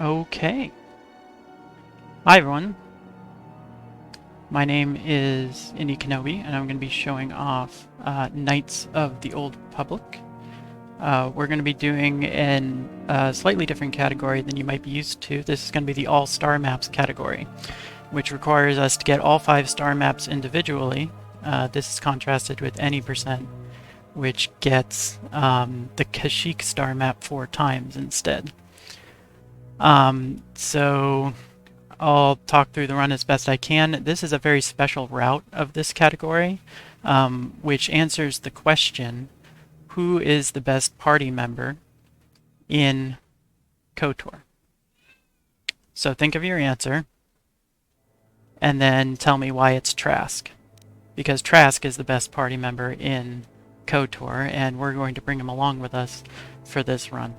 Okay. Hi everyone. My name is IndyKenobi, and I'm going to be showing off Knights of the Old Republic. We're going to be doing in a slightly different category than you might be used to. This is going to be the All-Star Maps category, which requires us to get all 5 star maps individually. This is contrasted with any percent, which gets the Kashyyyk star map 4 times instead. So I'll talk through the run as best I can. This is a very special route of this category, which answers the question, who is the best party member in KOTOR? So think of your answer, and then tell me why it's Trask. Because Trask is the best party member in KOTOR, and we're going to bring him along with us for this run.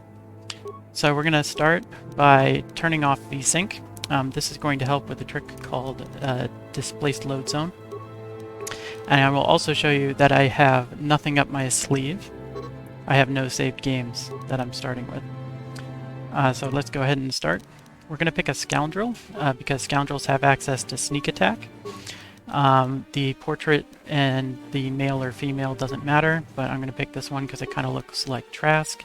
So we're going to start by turning off VSync. This is going to help with a trick called Displaced Load Zone. And I will also show you that I have nothing up my sleeve. I have no saved games that I'm starting with. So let's go ahead and start. We're going to pick a Scoundrel, because Scoundrels have access to sneak attack. The portrait and the male or female doesn't matter, but I'm going to pick this one because it kind of looks like Trask.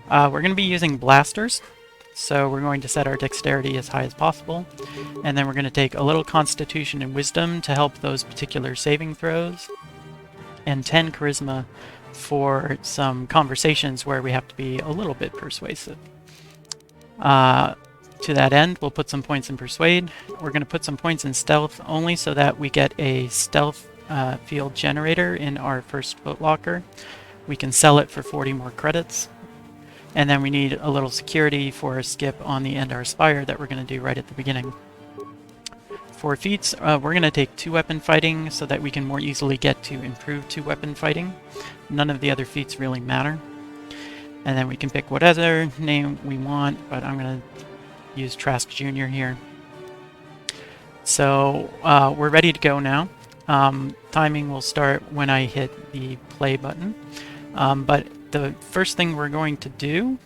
We're going to be using blasters, so we're going to set our dexterity as high as possible, and then we're going to take a little constitution and wisdom to help those particular saving throws, and 10 charisma for some conversations where we have to be a little bit persuasive. To that end, we'll put some points in persuade. We're going to put some points in stealth only so that we get a stealth field generator in our first footlocker. We can sell it for 40 more credits. And then we need a little security for a skip on the Endar Spire that we're going to do right at the beginning. For feats, we're going to take 2-weapon fighting so that we can more easily get to improved 2-weapon fighting. None of the other feats really matter. And then we can pick whatever name we want, but I'm going to use Trask Jr. here. So we're ready to go now. Timing will start when I hit the play button. But the first thing we're going to do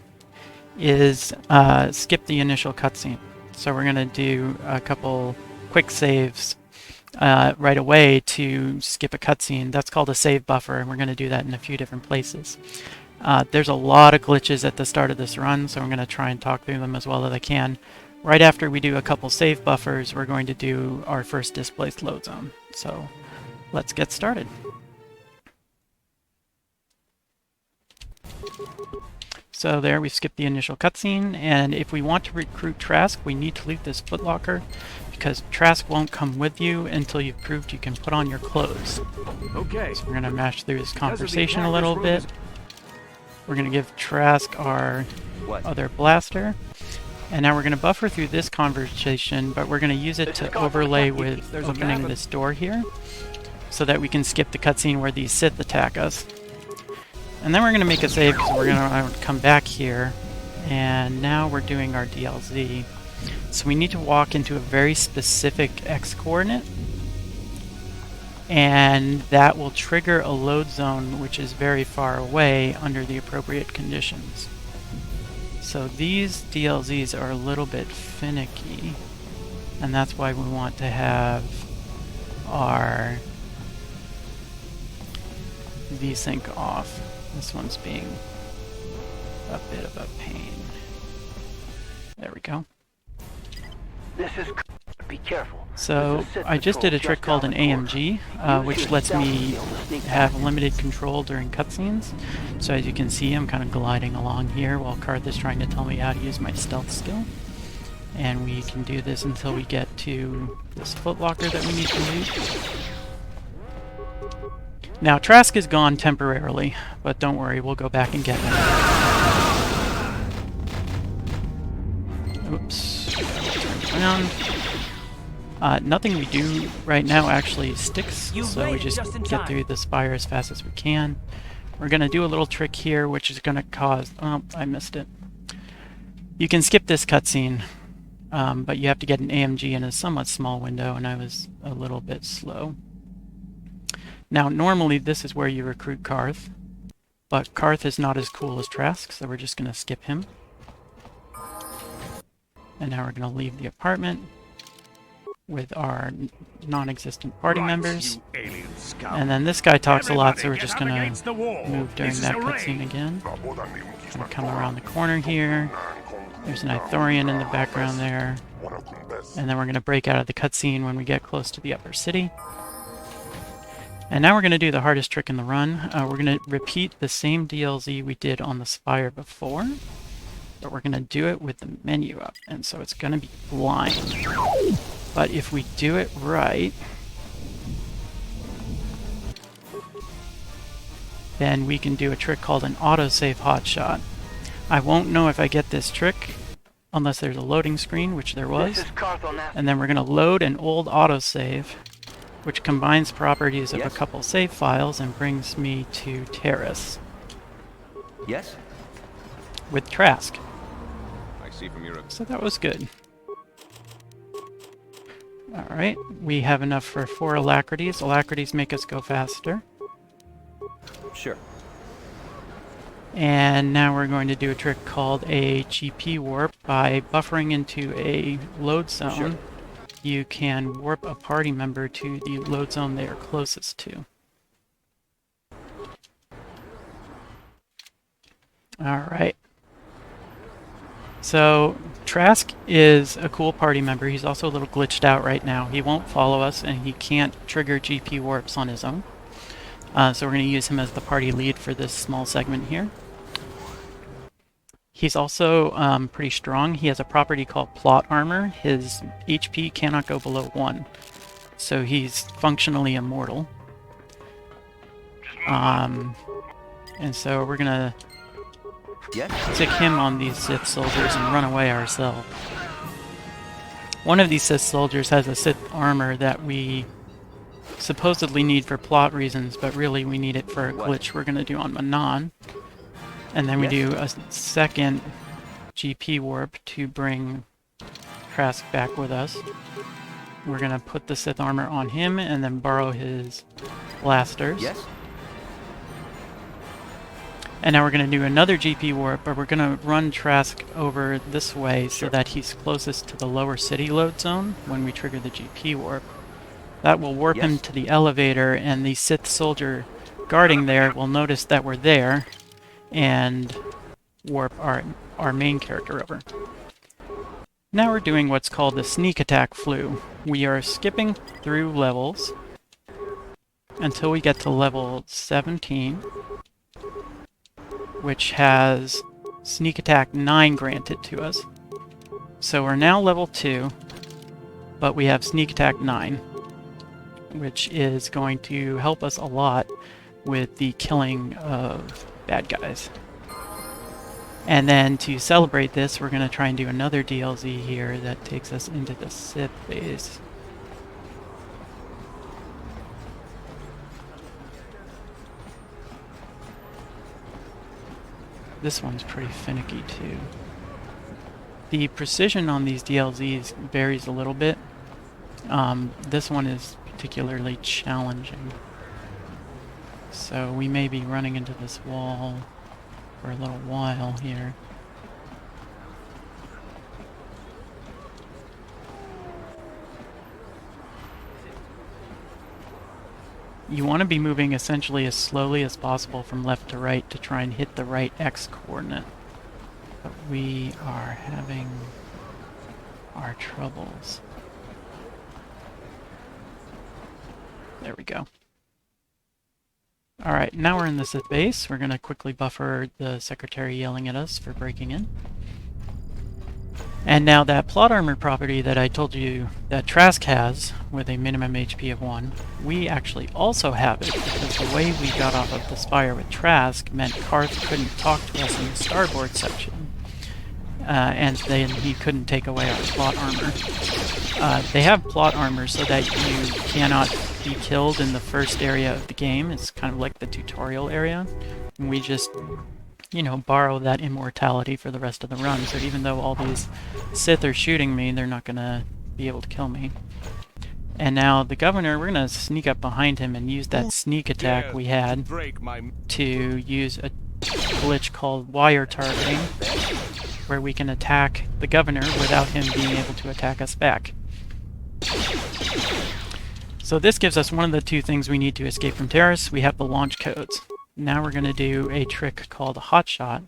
is skip the initial cutscene. So we're going to do a couple quick saves right away to skip a cutscene. That's called a save buffer, and we're going to do that in a few different places. There's a lot of glitches at the start of this run, so I'm going to try and talk through them as well as I can. Right after we do a couple save buffers, we're going to do our first displaced load zone. So let's get started. So there, we skipped the initial cutscene, and if we want to recruit Trask, we need to leave this footlocker, because Trask won't come with you until you've proved you can put on your clothes. Okay. So we're going to mash through this conversation a little bit. We're going to give Trask our other blaster, and now we're going to buffer through this conversation, but we're going to use it to overlay with opening this door here, so that we can skip the cutscene where these Sith attack us. And then we're going to make a save because we're going to come back here, and now we're doing our DLZ. So we need to walk into a very specific X coordinate, and that will trigger a load zone which is very far away under the appropriate conditions. So these DLZs are a little bit finicky, and that's why we want to have our VSync off. This one's being a bit of a pain. There we go. This is. Be careful. So I just did a trick called an AMG, which lets me have limited control during cutscenes. So as you can see, I'm kind of gliding along here while Karth is trying to tell me how to use my stealth skill. And we can do this until we get to this footlocker that we need to use. Now, Trask is gone temporarily, but don't worry, we'll go back and get him. Oops. Turn around. Nothing we do right now actually sticks, so we just get through the spire as fast as we can. We're going to do a little trick here, which is going to cause... Oh, I missed it. You can skip this cutscene, but you have to get an AMG in a somewhat small window, and I was a little bit slow. Now, normally this is where you recruit Karth, but Karth is not as cool as Trask, so we're just going to skip him. And now we're going to leave the apartment with our non-existent party members. And then this guy talks a lot, so we're just going to move during that cutscene again. Gonna come around the corner here. There's an Ithorian in the background there. And then we're going to break out of the cutscene when we get close to the upper city. And now we're going to do the hardest trick in the run. We're going to repeat the same DLZ we did on the Spire before, but we're going to do it with the menu up, and so it's going to be blind. But if we do it right, then we can do a trick called an autosave hotshot. I won't know if I get this trick unless there's a loading screen, which there was. And then we're going to load an old autosave, which combines properties of a couple save files and brings me to Terrace. Yes? With Trask. I see from your... So that was good. Alright, we have enough for 4 alacrities. Alacrities make us go faster. Sure. And now we're going to do a trick called a GP warp. By buffering into a load zone, Sure. you can warp a party member to the load zone they are closest to. Alright. So, Trask is a cool party member. He's also a little glitched out right now. He won't follow us, and he can't trigger GP warps on his own. So we're going to use him as the party lead for this small segment here. He's also pretty strong. He has a property called Plot Armor. His HP cannot go below 1. So he's functionally immortal. And so we're going to stick him on these Sith soldiers and run away ourselves. One of these Sith soldiers has a Sith armor that we supposedly need for plot reasons, but really we need it for a glitch we're going to do on Manon. And then we do a second GP warp to bring Trask back with us. We're going to put the Sith armor on him and then borrow his blasters. And now we're going to do another GP warp, but we're going to run Trask over this way so that he's closest to the lower city load zone when we trigger the GP warp. That will warp him to the elevator, and the Sith soldier guarding there will notice that we're there and warp our main character over. Now we're doing what's called the sneak attack flu. We are skipping through levels until we get to level 17. Which has Sneak Attack 9 granted to us. So we're now level 2, but we have Sneak Attack 9, which is going to help us a lot with the killing of bad guys. And then to celebrate this, we're going to try and do another DLZ here that takes us into the Sith base. This one's pretty finicky too. The precision on these DLZs varies a little bit. This one is particularly challenging. So we may be running into this wall for a little while here. You want to be moving essentially as slowly as possible from left to right to try and hit the right X coordinate. But we are having our troubles. There we go. Alright, now we're in the Sith base. We're going to quickly buffer the secretary yelling at us for breaking in. And now that plot armor property that I told you that Trask has, with a minimum HP of 1, we actually also have it, because the way we got off of the Spire with Trask meant Karth couldn't talk to us in the starboard section. And then he couldn't take away our plot armor. They have plot armor so that you cannot be killed in the first area of the game. It's kind of like the tutorial area. And we just, you know, borrow that immortality for the rest of the run. So even though all these Sith are shooting me, they're not going to be able to kill me. And now the governor, we're going to sneak up behind him and use that sneak attack we had to use a glitch called wire targeting, where we can attack the governor without him being able to attack us back. So this gives us one of the two things we need to escape from Terrace. We have the launch codes. Now we're going to do a trick called a hot shot.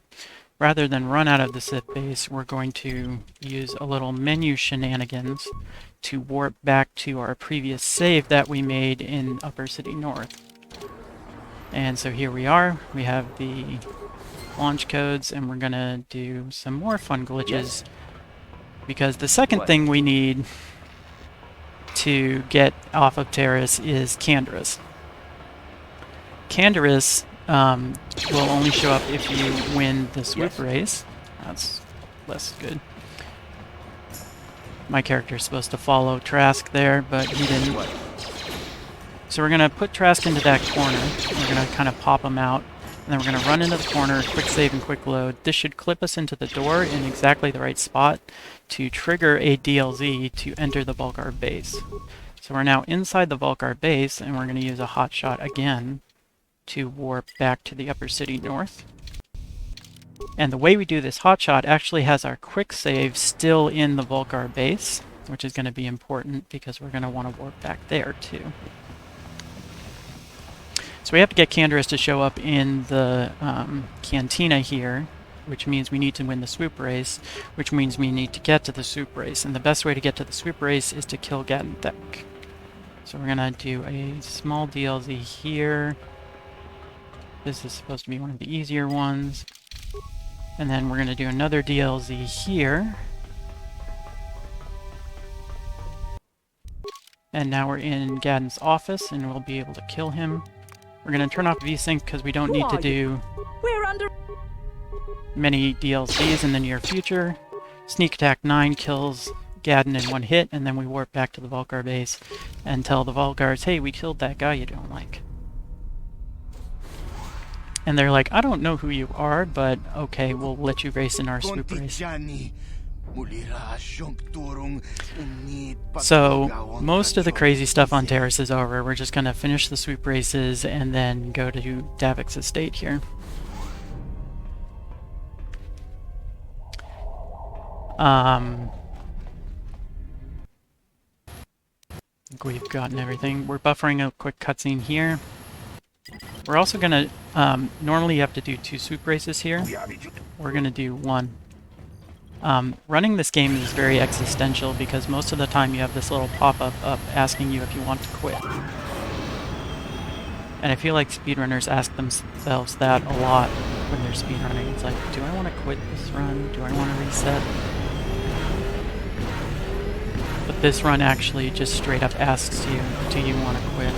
Rather than run out of the Sith base, we're going to use a little menu shenanigans to warp back to our previous save that we made in Upper City North. And so here we are. We have the launch codes, and we're going to do some more fun glitches. Yes. Because the second thing we need to get off of Terrace is Canderous. Canderous will only show up if you win the swoop race. That's less good. My character is supposed to follow Trask there, but he didn't. So we're going to put Trask into that corner. We're going to kind of pop him out. And then we're going to run into the corner, quick save and quick load. This should clip us into the door in exactly the right spot to trigger a DLZ to enter the Vulgar base. So we're now inside the Vulgar base, and we're going to use a hot shot again to warp back to the Upper City North. And the way we do this hotshot actually has our quick save still in the Vulgar base, which is going to be important because we're going to want to warp back there too. So we have to get Canderous to show up in the cantina here, which means we need to win the swoop race, which means we need to get to the swoop race. And the best way to get to the swoop race is to kill Gaddenthek. So we're going to do a small DLZ here. This is supposed to be one of the easier ones. And then we're going to do another DLZ here. And now we're in Gadden's office, and we'll be able to kill him. We're going to turn off VSync because we don't need to do many DLCs in the near future. Sneak Attack 9 kills Gadden in one hit, and then we warp back to the Vulgar base and tell the Vulgars, hey, we killed that guy you don't like. And they're like, I don't know who you are, but okay, we'll let you race in our swoop race. So, most of the crazy stuff on Terrace is over. We're just going to finish the swoop races and then go to Davik's estate here. I think we've gotten everything. We're buffering a quick cutscene here. We're also going to, normally you have to do 2 swoop races here. We're going to do 1. Running this game is very existential because most of the time you have this little pop-up up asking you if you want to quit. And I feel like speedrunners ask themselves that a lot when they're speedrunning. It's like, do I want to quit this run? Do I want to reset? But this run actually just straight up asks you, do you want to quit?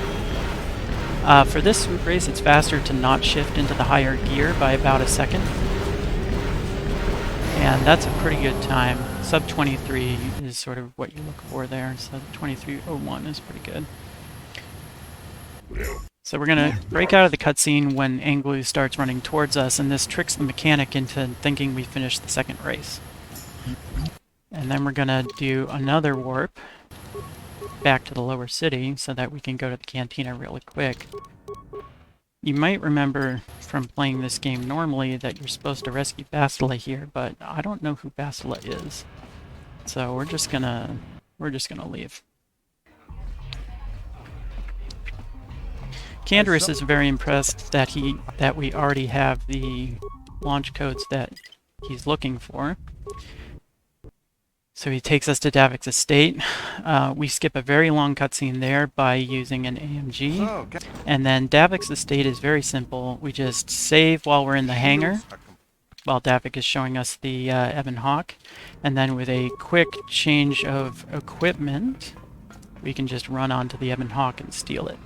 For this swoop race, it's faster to not shift into the higher gear by about a second. And that's a pretty good time. Sub 23 is sort of what you look for there. Sub 23:01 is pretty good. So we're going to break out of the cutscene when Anglu starts running towards us, and this tricks the mechanic into thinking we finished the second race. And then we're going to do another warp back to the lower city so that we can go to the cantina really quick. You might remember from playing this game normally that you're supposed to rescue Bastila here, but I don't know who Bastila is. So we're just gonna leave. Canderous is very impressed that we already have the launch codes that he's looking for. So he takes us to Davik's estate. We skip a very long cutscene there by using an AMG. And then Davik's estate is very simple. We just save while we're in the hangar, while Davik is showing us the Ebon Hawk. And then with a quick change of equipment, we can just run onto the Ebon Hawk and steal it.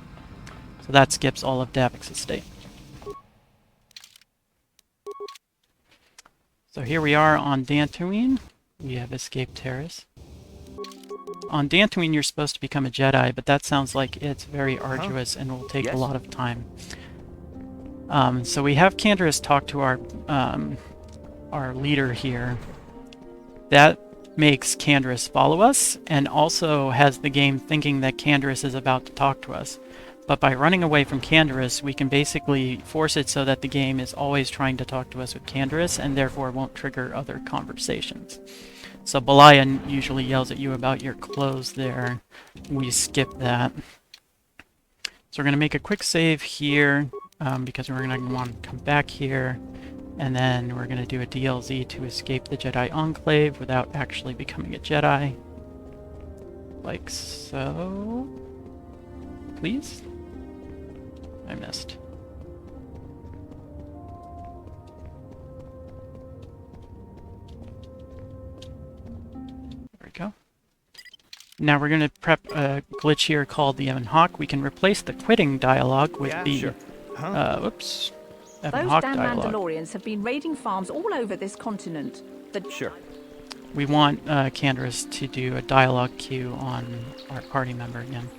So that skips all of Davik's estate. So here we are on Dantooine. We have escaped Terrace. On Dantooine, you're supposed to become a Jedi, but that sounds like it's very arduous and will take a lot of time. So we have Canderous talk to our leader here. That makes Canderous follow us, and also has the game thinking that Canderous is about to talk to us. But by running away from Canderous, we can basically force it so that the game is always trying to talk to us with Canderous and therefore won't trigger other conversations. So Belaya usually yells at you about your clothes there. We skip that. So we're going to make a quick save here because we're going to want to come back here. And then we're going to do a DLZ to escape the Jedi Enclave without actually becoming a Jedi. Like so. Please? I missed. There we go. Now we're going to prep a glitch here called the Evan Hawk. We can replace the quitting dialogue with the... Oops. Evan Those Hawk damn dialogue. Mandalorians have been raiding farms all over this continent. Sure. We want Canderous to do a dialogue cue on our party member again.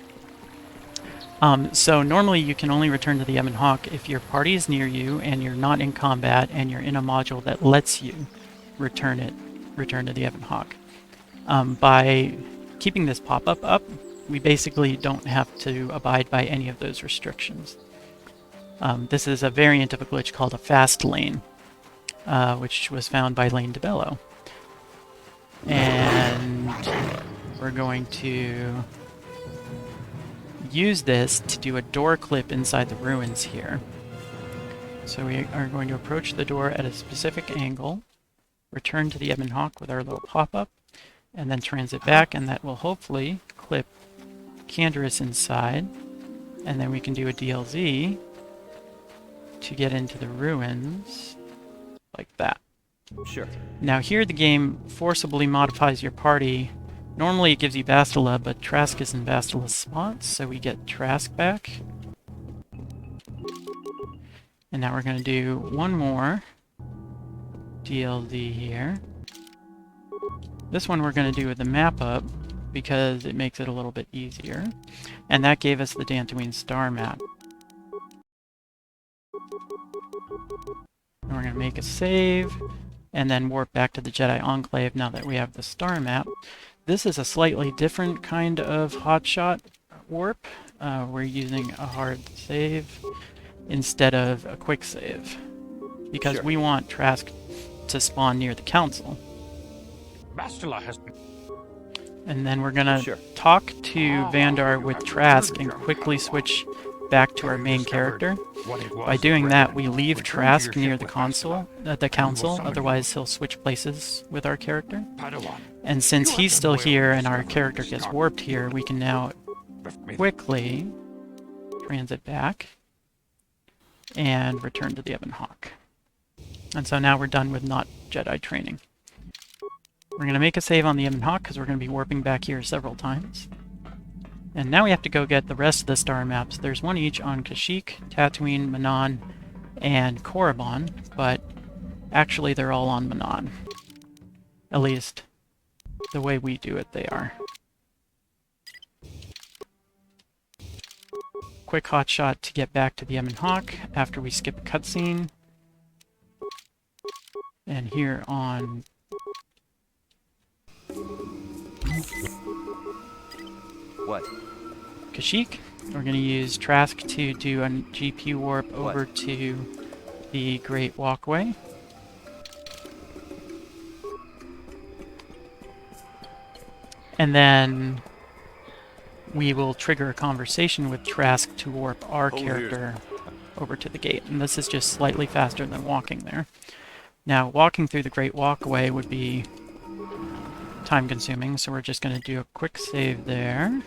So normally you can only return to the Evan Hawk if your party is near you and you're not in combat and you're in a module that lets you return to the Evan Hawk. By keeping this pop-up up, we basically don't have to abide by any of those restrictions. This is a variant of a glitch called a fast lane, which was found by Lane DeBello. And we're going to use this to do a door clip inside the ruins here. So we are going to approach the door at a specific angle, return to the Evan Hawk with our little pop-up, and then transit back, and that will hopefully clip Canderous inside, and then we can do a DLZ to get into the ruins like that. Sure. Now here the game forcibly modifies your party. Normally it gives you Bastila, but Trask is in Bastila's spot, so we get Trask back. And now we're going to do one more DLZ here. This one we're going to do with the map up because it makes it a little bit easier. And that gave us the Dantooine star map. And we're going to make a save and then warp back to the Jedi Enclave now that we have the star map. This is a slightly different kind of hotshot warp. We're using a hard save instead of a quick save because we want Trask to spawn near the council. Bastila has been... And then we're gonna talk to Vandar with Trask and quickly switch back to our main character. By doing that, we leave Trask near the council, otherwise he'll switch places with our character. And since he's still here and our character gets warped here, we can now quickly transit back and return to the Evan Hawk. And so now we're done with not Jedi training. We're going to make a save on the Evan Hawk because we're going to be warping back here several times. And now we have to go get the rest of the star maps. There's one each on Kashyyyk, Tatooine, Manon, and Korriban, but actually they're all on Manon. At least, the way we do it, they are. Quick hotshot to get back to the Evan Hawk after we skip a cutscene. And here on... What? Kashyyyk, we're going to use Trask to do a GP warp over to the Great Walkway. And then we will trigger a conversation with Trask to warp our character over to the gate. And this is just slightly faster than walking there. Now, walking through the Great Walkway would be time-consuming, so we're just going to do a quick save there.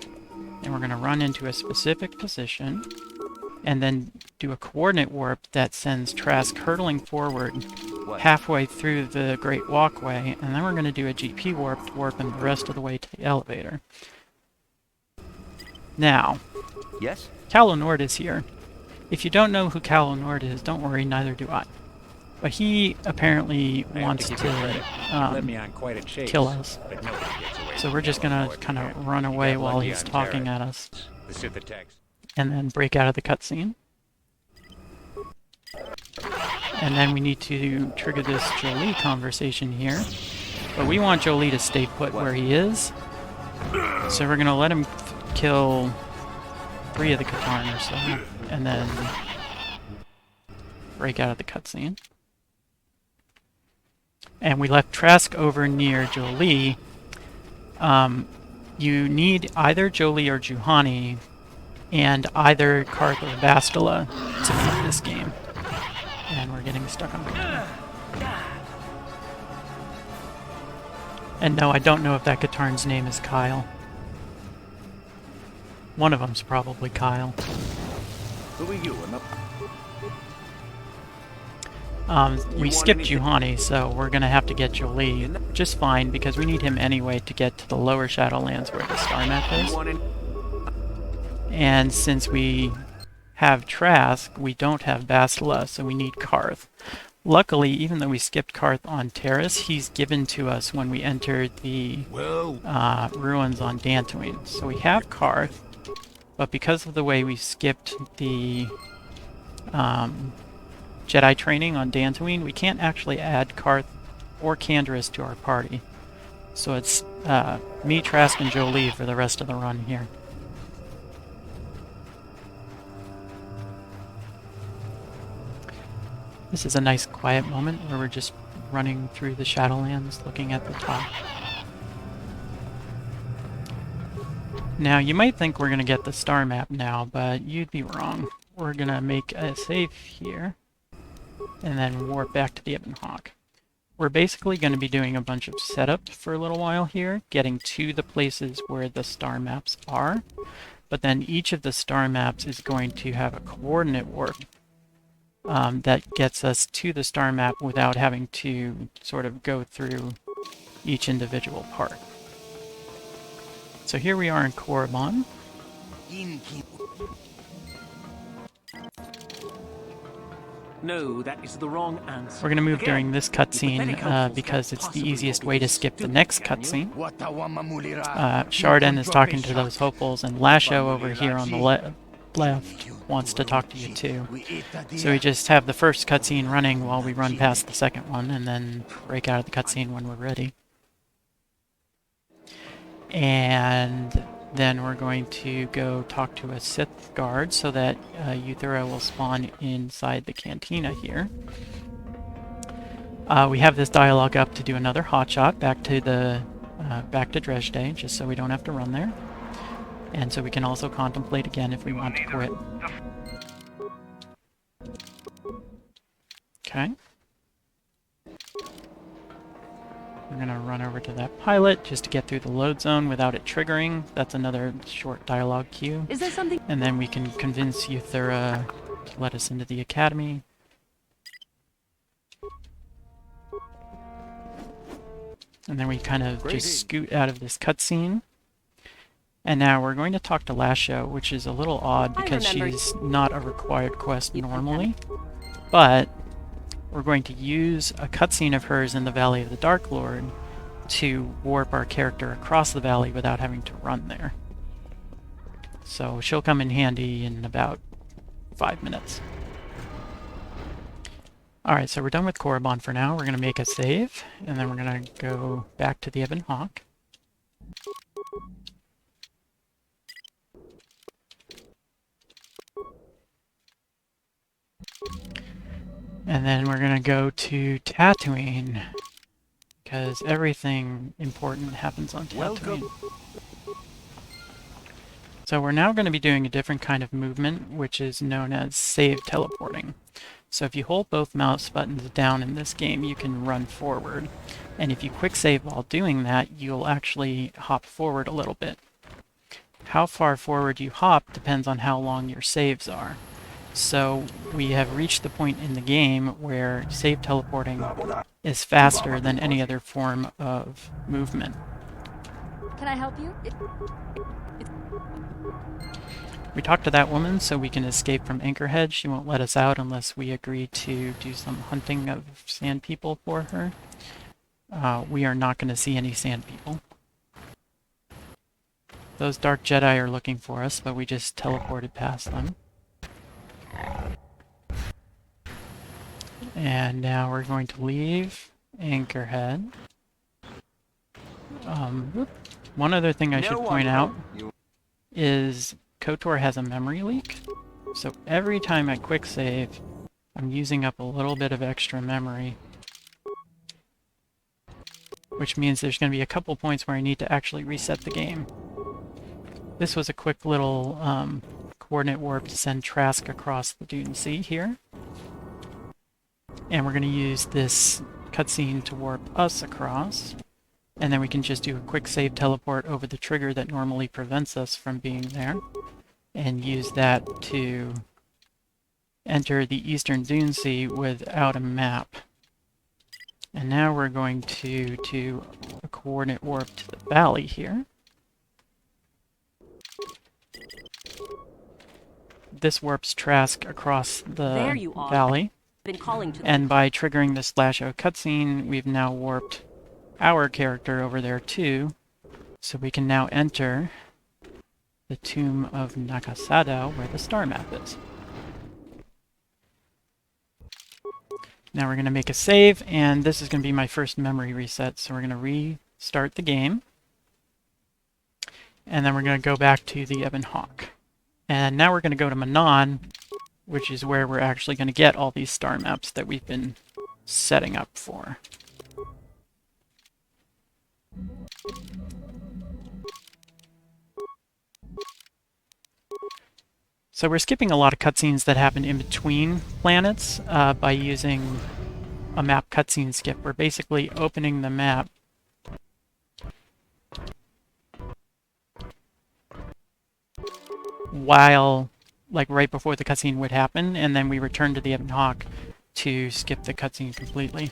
And we're going to run into a specific position, and then do a coordinate warp that sends Trask hurtling forward halfway through the Great Walkway, and then we're going to do a GP warp to warp him the rest of the way to the elevator. Now, Calo Nord is here. If you don't know who Calo Nord is, don't worry, neither do I. But he apparently wants to kill us. So we're just going to kind of run away while he's talking at us. And then break out of the cutscene. And then we need to trigger this Jolie conversation here. But we want Jolie to stay put where he is. So we're going to let him kill 3 of the Katarn or so, and then break out of the cutscene. And we left Trask over near Jolie. You need either Jolie or Juhani, and either Karth or Bastila to beat this game. And we're getting stuck on Katarn. And no, I don't know if that Katarn's name is Kyle. One of them's probably Kyle. Who are you? We skipped Juhani, so we're gonna have to get Jolie just fine because we need him anyway to get to the lower Shadowlands where the star map is. And since we have Trask, we don't have Bastila, so we need Karth. Luckily, even though we skipped Karth on Terrace, he's given to us when we entered the ruins on Dantooine. So we have Karth, but because of the way we skipped the Jedi training on Dantooine, we can't actually add Karth or Canderous to our party. So it's me, Trask, and Jolie for the rest of the run here. This is a nice quiet moment where we're just running through the Shadowlands looking at the top. Now you might think we're going to get the star map now, but you'd be wrong. We're going to make a save here and then warp back to the Ebon Hawk. We're basically going to be doing a bunch of setup for a little while here, getting to the places where the star maps are, but then each of the star maps is going to have a coordinate warp that gets us to the star map without having to sort of go through each individual part. So here we are in Korriban. No, that is the wrong answer. We're going to move Again, during this cutscene because it's the easiest way to skip the next cutscene. Sharden is talking to those hopefuls, and Lasho over here on the left wants to talk to you too. So we just have the first cutscene running while we run past the second one, and then break out of the cutscene when we're ready. And then we're going to go talk to a Sith guard so that Euthura will spawn inside the cantina here. We have this dialogue up to do another hotshot back to Dresde, just so we don't have to run there. And so we can also contemplate again if we want to quit. Okay. We're going to run over to that pilot just to get through the load zone without it triggering. That's another short dialogue cue. Is there something? And then we can convince Euthura to let us into the academy. And then we kind of just scoot out of this cutscene. And now we're going to talk to Lasho, which is a little odd because she's not a required quest normally. But we're going to use a cutscene of hers in the Valley of the Dark Lord to warp our character across the valley without having to run there. So she'll come in handy in about 5 minutes. Alright, so we're done with Korriban for now. We're going to make a save, and then we're going to go back to the Ebon Hawk. And then we're going to go to Tatooine, because everything important happens on Tatooine. So we're now going to be doing a different kind of movement, which is known as save teleporting. So if you hold both mouse buttons down in this game, you can run forward. And if you quick save while doing that, you'll actually hop forward a little bit. How far forward you hop depends on how long your saves are. So we have reached the point in the game where save teleporting is faster than any other form of movement. Can I help you? We talked to that woman so we can escape from Anchorhead. She won't let us out unless we agree to do some hunting of sand people for her. We are not going to see any sand people. Those Dark Jedi are looking for us, but we just teleported past them. And now we're going to leave Anchorhead. One other thing I should point out is KOTOR has a memory leak. So every time I quick save, I'm using up a little bit of extra memory. Which means there's going to be a couple points where I need to actually reset the game. This was a quick little coordinate warp to send Trask across the Dune Sea here. And we're going to use this cutscene to warp us across. And then we can just do a quick save teleport over the trigger that normally prevents us from being there. And use that to enter the Eastern Dune Sea without a map. And now we're going to do a coordinate warp to the valley here. This warps Trask across There the you are. valley. Been calling to And by triggering the /O cutscene, we've now warped our character over there too. So we can now enter the tomb of Nakasado, where the star map is. Now we're going to make a save, and this is going to be my first memory reset. So we're going to restart the game. And then we're going to go back to the Ebon Hawk. And now we're going to go to Manon, which is where we're actually going to get all these star maps that we've been setting up for. So we're skipping a lot of cutscenes that happen in between planets by using a map cutscene skip. We're basically opening the map while, like, right before the cutscene would happen, and then we return to the Ebon Hawk to skip the cutscene completely.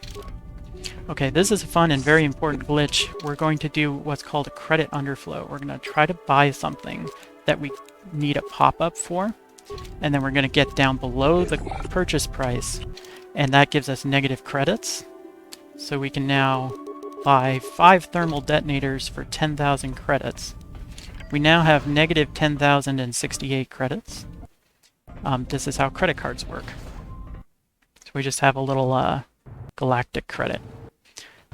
Okay, this is a fun and very important glitch. We're going to do what's called a credit underflow. We're going to try to buy something that we need a pop-up for, and then we're going to get down below the purchase price, and that gives us negative credits. So we can now buy 5 thermal detonators for 10,000 credits. We now have negative 10,068 credits. This is how credit cards work. So we just have a little galactic credit.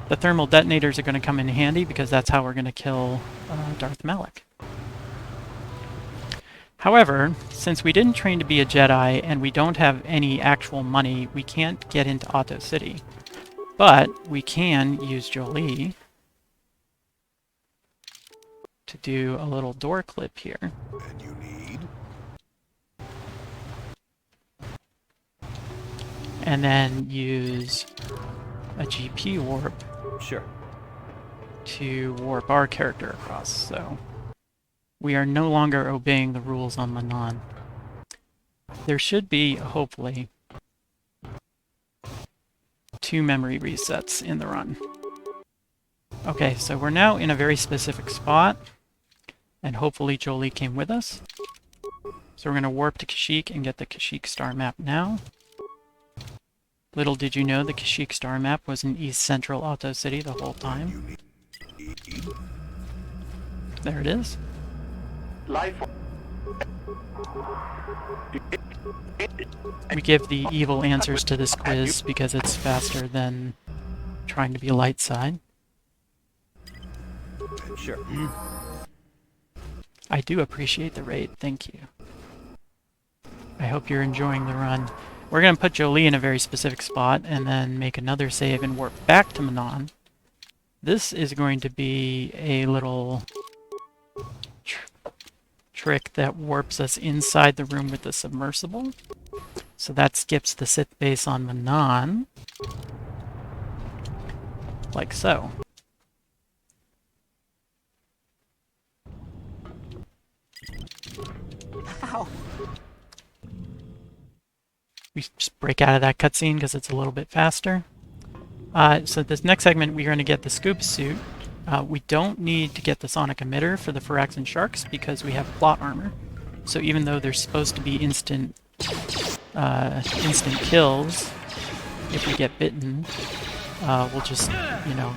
The thermal detonators are going to come in handy because that's how we're going to kill Darth Malak. However, since we didn't train to be a Jedi and we don't have any actual money, we can't get into Otto City. But we can use Jolie to do a little door clip here. And you need? And then use a GP warp Sure. to warp our character across. So we are no longer obeying the rules on Manon. There should be, hopefully, 2 memory resets in the run. Okay, so we're now in a very specific spot, and hopefully Jolie came with us. So we're going to warp to Kashyyyk and get the Kashyyyk star map now. Little did you know the Kashyyyk star map was in East Central Otto City the whole time. There it is. Life. We give the evil answers to this quiz because it's faster than trying to be light side. Sure. I do appreciate the raid, thank you. I hope you're enjoying the run. We're going to put Jolie in a very specific spot and then make another save and warp back to Manon. This is going to be a little trick that warps us inside the room with the submersible. So that skips the Sith base on Manon. Like so. Ow. We just break out of that cutscene because it's a little bit faster. So this next segment, we're going to get the scuba suit. We don't need to get the sonic emitter for the Phyraxan sharks because we have plot armor. So even though there's supposed to be instant kills if we get bitten, we'll just, you know,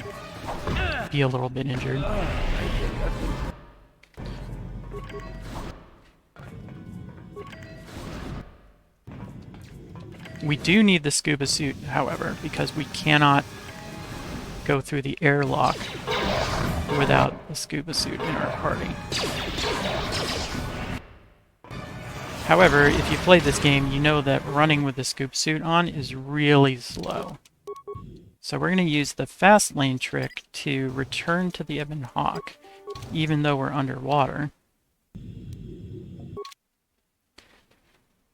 be a little bit injured. We do need the scuba suit, however, because we cannot go through the airlock without the scuba suit in our party. However, if you played this game, you know that running with the scuba suit on is really slow. So we're going to use the fast lane trick to return to the Ebon Hawk, even though we're underwater.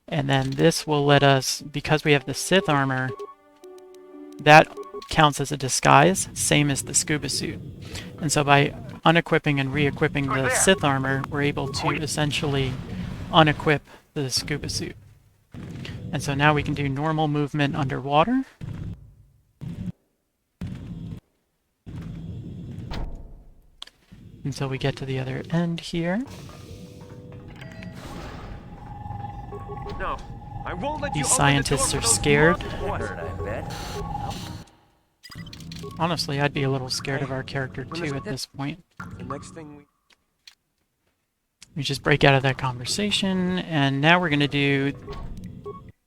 And then this will let us, because we have the Sith armor, that counts as a disguise, same as the scuba suit. And so by unequipping and re-equipping the Sith armor, we're able to essentially unequip the scuba suit. And so now we can do normal movement underwater. Until we get to the other end here. No, I won't let These you open scientists the are door for those scared. monsters. I bet. Honestly, I'd be a little scared of our character too at this point. The next thing We just break out of that conversation, and now we're going to do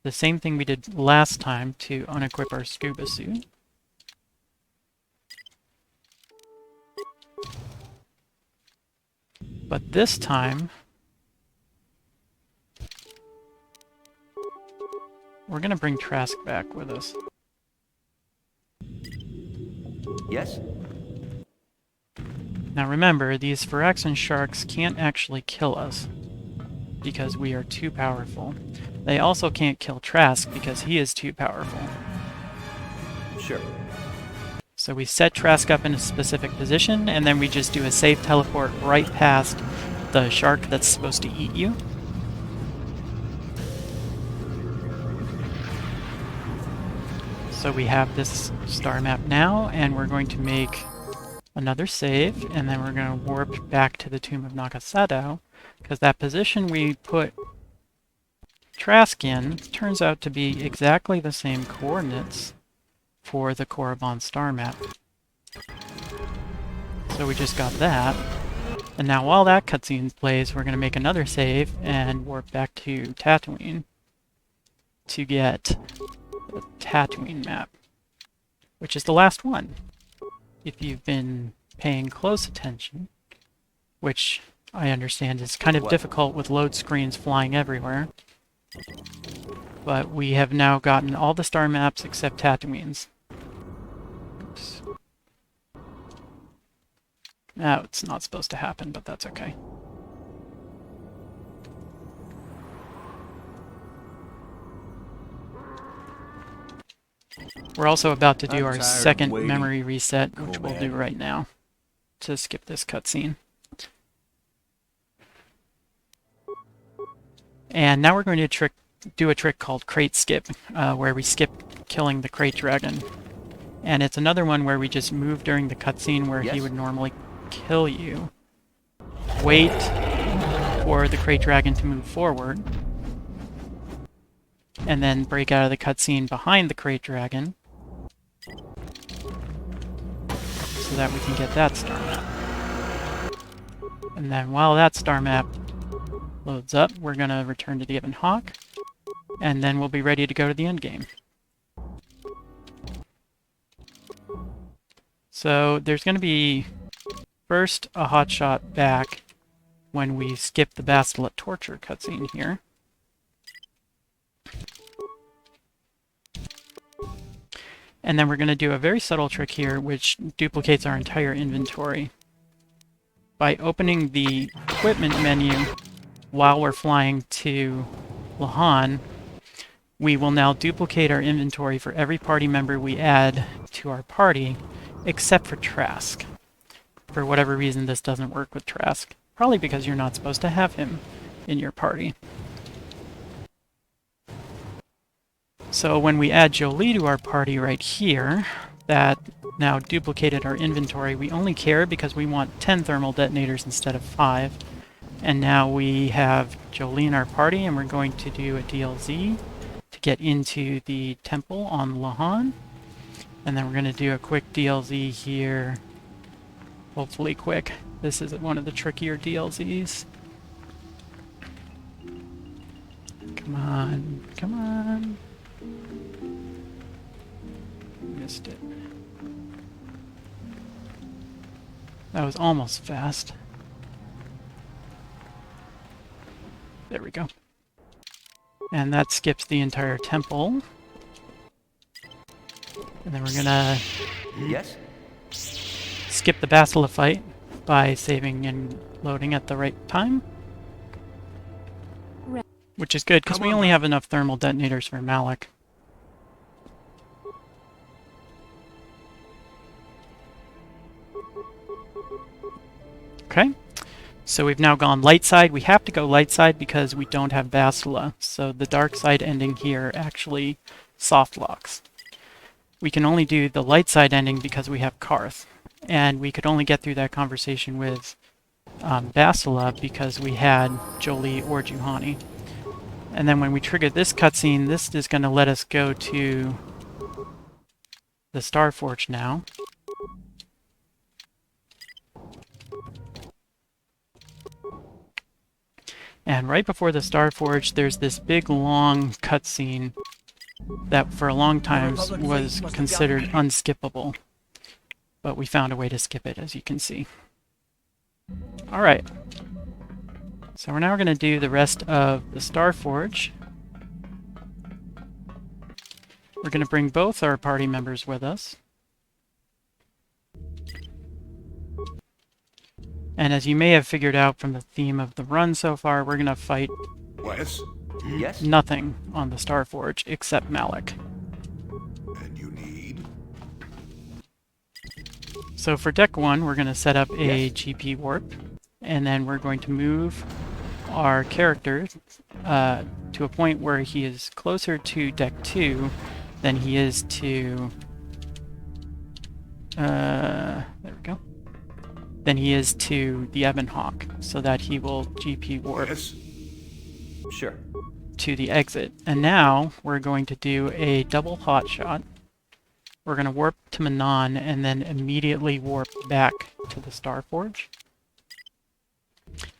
the same thing we did last time to unequip our scuba suit. But this time, we're going to bring Trask back with us. Yes? Now remember, these Phyraxan sharks can't actually kill us because we are too powerful. They also can't kill Trask because he is too powerful. Sure. So we set Trask up in a specific position, and then we just do a safe teleport right past the shark that's supposed to eat you. So we have this star map now, and we're going to make another save, and then we're going to warp back to the Tomb of Nagasadao, because that position we put Trask in turns out to be exactly the same coordinates for the Korriban star map. So we just got that. And now while that cutscene plays, we're going to make another save and warp back to Tatooine to get the Tatooine map, which is the last one. If you've been paying close attention, which I understand is kind of difficult with load screens flying everywhere. But we have now gotten all the star maps except Tatooine's. Oops. No, it's not supposed to happen, but that's okay. We're also about to do I'm our tired of second waiting. memory reset, which Cool, we'll man. do right now to skip this cutscene. And now we're going to do a trick called crate skip, where we skip killing the crate dragon. And it's another one where we just move during the cutscene where he Yes? would normally kill you. Wait for the crate dragon to move forward. And then break out of the cutscene behind the crate dragon. So that we can get that star map. And then while that star map loads up, we're going to return to the Ebon Hawk. And then we'll be ready to go to the end game. So there's going to be first a hotshot back when we skip the Bastila torture cutscene here. And then we're going to do a very subtle trick here which duplicates our entire inventory. By opening the equipment menu while we're flying to Lahan, we will now duplicate our inventory for every party member we add to our party, except for Trask. For whatever reason, this doesn't work with Trask. Probably because you're not supposed to have him in your party. So when we add Jolie to our party right here, that now duplicated our inventory. We only care because we want 10 thermal detonators instead of 5. And now we have Jolie in our party, and we're going to do a DLZ to get into the temple on Lahan. And then we're going to do a quick DLZ here. Hopefully quick. This is one of the trickier DLZs. Come on, come on. Missed it. That was almost fast. There we go. And that skips the entire temple. And then we're gonna Yes? skip the Bastila fight by saving and loading at the right time. Which is good, because we only have enough thermal detonators for Malik. Okay, so we've now gone light side. We have to go light side because we don't have Bastila, so the dark side ending here actually soft locks. We can only do the light side ending because we have Karth, and we could only get through that conversation with Bastila because we had Jolie or Juhani. And then when we trigger this cutscene, this is going to let us go to the Starforge now. And right before the Starforge, there's this big long cutscene that for a long time was considered unskippable. But we found a way to skip it, as you can see. Alright. So we're now going to do the rest of the Starforge. We're going to bring both our party members with us. And as you may have figured out from the theme of the run so far, we're going to fight Yes? nothing on the Starforge except Malik. And you need? So for deck 1, we're going to set up a Yes. GP warp, and then we're going to move our character to a point where he is closer to deck 2 than he is to there we go. Than he is to the Ebon Hawk, so that he will GP warp Yes? Sure. to the exit. And now we're going to do a double hot shot. We're going to warp to Manon and then immediately warp back to the Starforge.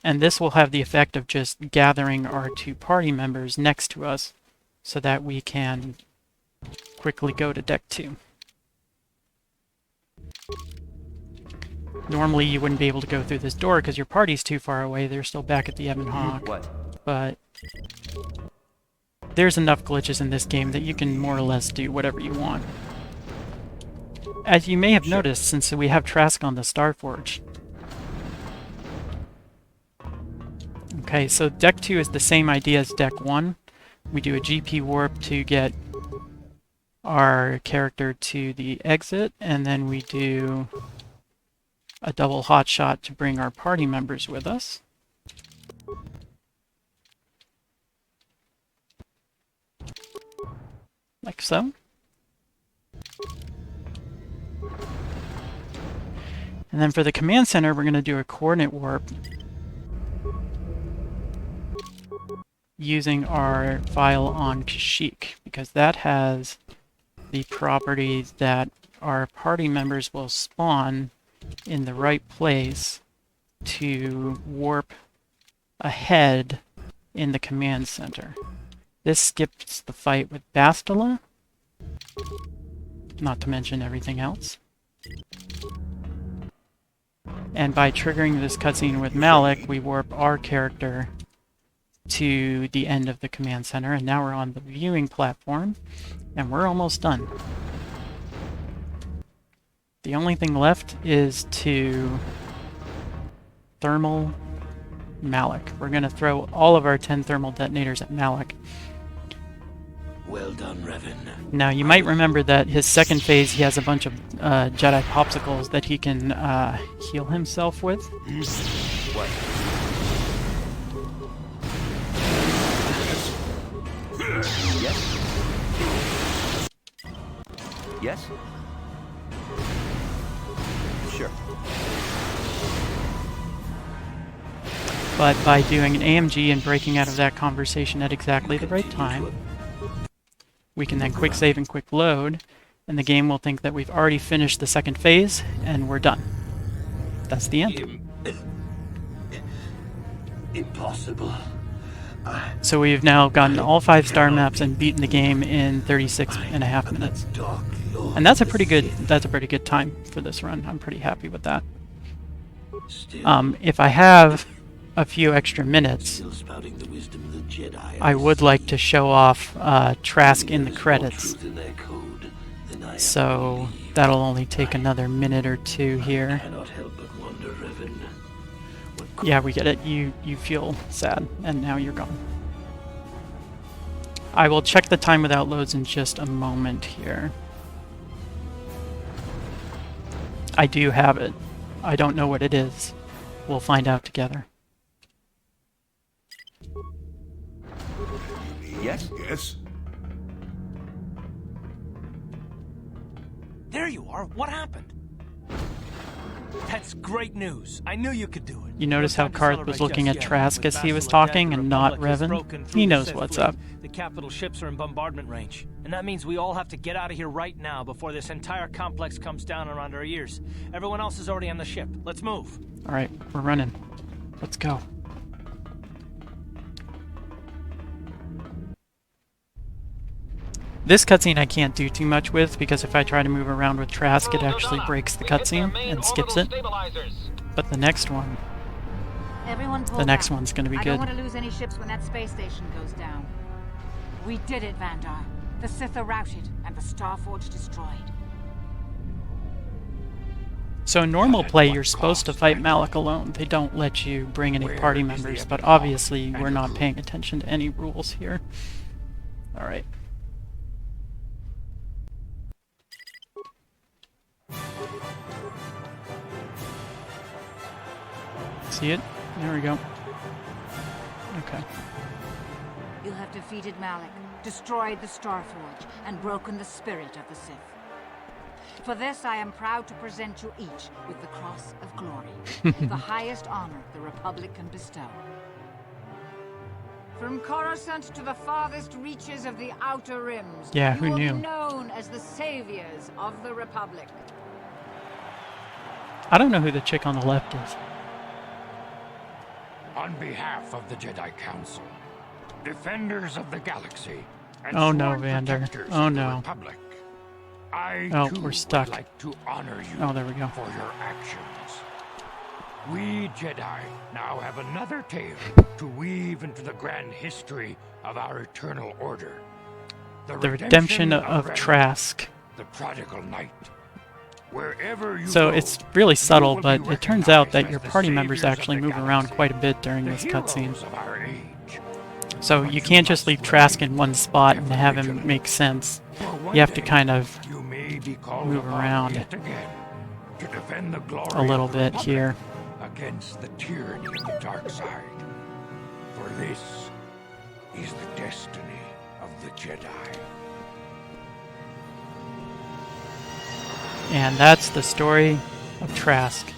And this will have the effect of just gathering our two party members next to us so that we can quickly go to deck 2. Normally you wouldn't be able to go through this door because your party's too far away. They're still back at the Ebon Hawk. What? But there's enough glitches in this game that you can more or less do whatever you want. As you may have noticed, since we have Trask on the Starforge. Okay, so deck 2 is the same idea as deck 1. We do a GP warp to get our character to the exit, and then we do a double hot shot to bring our party members with us. Like so. And then for the command center, we're going to do a coordinate warp using our file on Kashyyyk, because that has the properties that our party members will spawn in the right place to warp ahead in the command center. This skips the fight with Bastila, not to mention everything else. And by triggering this cutscene with Malik, we warp our character to the end of the command center, and now we're on the viewing platform, and we're almost done. The only thing left is to thermal Malik. We're going to throw all of our 10 thermal detonators at Malik. Well done, Revan. Now, you might remember that his second phase, he has a bunch of Jedi popsicles that he can heal himself with. What? Yes? Yes? Sure. But by doing an AMG and breaking out of that conversation at exactly the right time, we can then quick save and quick load, and the game will think that we've already finished the second phase, and we're done. That's the end. Impossible. So we've now gotten all 5 star maps and beaten the game in 36.5 minutes. And that's a pretty good time for this run. I'm pretty happy with that. If I have a few extra minutes, Still spouting the wisdom of the Jedi. I would like to show off Trask in the There's more credits. truth in their code than I So believe. that'll only take another minute or two here. Cannot help but wonder, Revan. Yeah, we get it. You feel sad, and now you're gone. I will check the time without loads in just a moment here. I do have it. I don't know what it is. We'll find out together. Yes? Yes? There you are. What happened? That's great news. I knew you could do it. You notice how No time to Karth was celebrate looking just at yet. Trask With as he was Bastila talking dead, the and not Republic has Revan? broken through He the knows Sith what's fleet. up. The capital ships are in bombardment range, and that means we all have to get out of here right now before this entire complex comes down around our ears. Everyone else is already on the ship. Let's move. Alright, we're running. Let's go. This cutscene I can't do too much with, because if I try to move around with Trask, it actually breaks the cutscene and skips it. But the next one, Everyone pull the next back. one's gonna be I good. don't want to lose any ships when that space station goes down. We did it, Vandar. The Sith are routed and the Starforge destroyed. So in normal play, you're supposed to fight Malak alone. They don't let you bring any party members, but obviously we're not paying attention to any rules here. Alright. See it? There we go. Okay. You have defeated Malak, destroyed the Starforge, and broken the spirit of the Sith. For this, I am proud to present you each with the Cross of Glory, the highest honor the Republic can bestow. From Coruscant to the farthest reaches of the Outer Rims, Yeah, you who will knew? be known as the saviors of the Republic. I don't know who the chick on the left is. On behalf of the Jedi Council, defenders of the galaxy, and Oh no, sworn Vander. protectors Oh of the no. Republic, I Oh, too we're stuck. would like to honor you Oh, there we go. for your actions. We Jedi now have another tale to weave into the grand history of our eternal order. The redemption of Revan, Trask. the prodigal knight. Wherever you So go, it's really subtle, you will but be it turns out that recognized your as the party members saviors of actually the move around galaxy, quite a bit during the this cutscene. heroes of our age. So But you can't just must leave Trask in remain one spot and ever have him vigilant. make sense. For one You have to day, kind of you may be called move upon around yet again to defend the glory a little of the bit Republic here. against the tyranny of the dark side. For this is the destiny of the Jedi. And that's the story of Trask.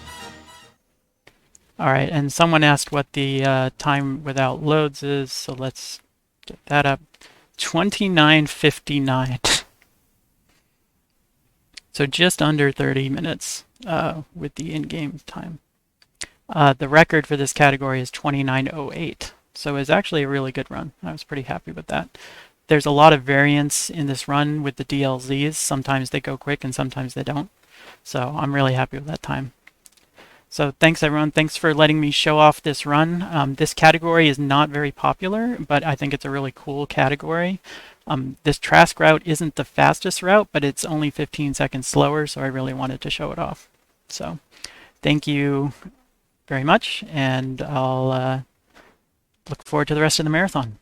Alright, and someone asked what the time without loads is, so let's get that up. 29:59. So just under 30 minutes with the in-game time. The record for this category is 29:08, so it's actually a really good run. I was pretty happy with that. There's a lot of variance in this run with the DLZs. Sometimes they go quick and sometimes they don't. So I'm really happy with that time. So thanks everyone. Thanks for letting me show off this run. This category is not very popular, but I think it's a really cool category. This Trask route isn't the fastest route, but it's only 15 seconds slower, so I really wanted to show it off. So thank you very much, and I'll look forward to the rest of the marathon.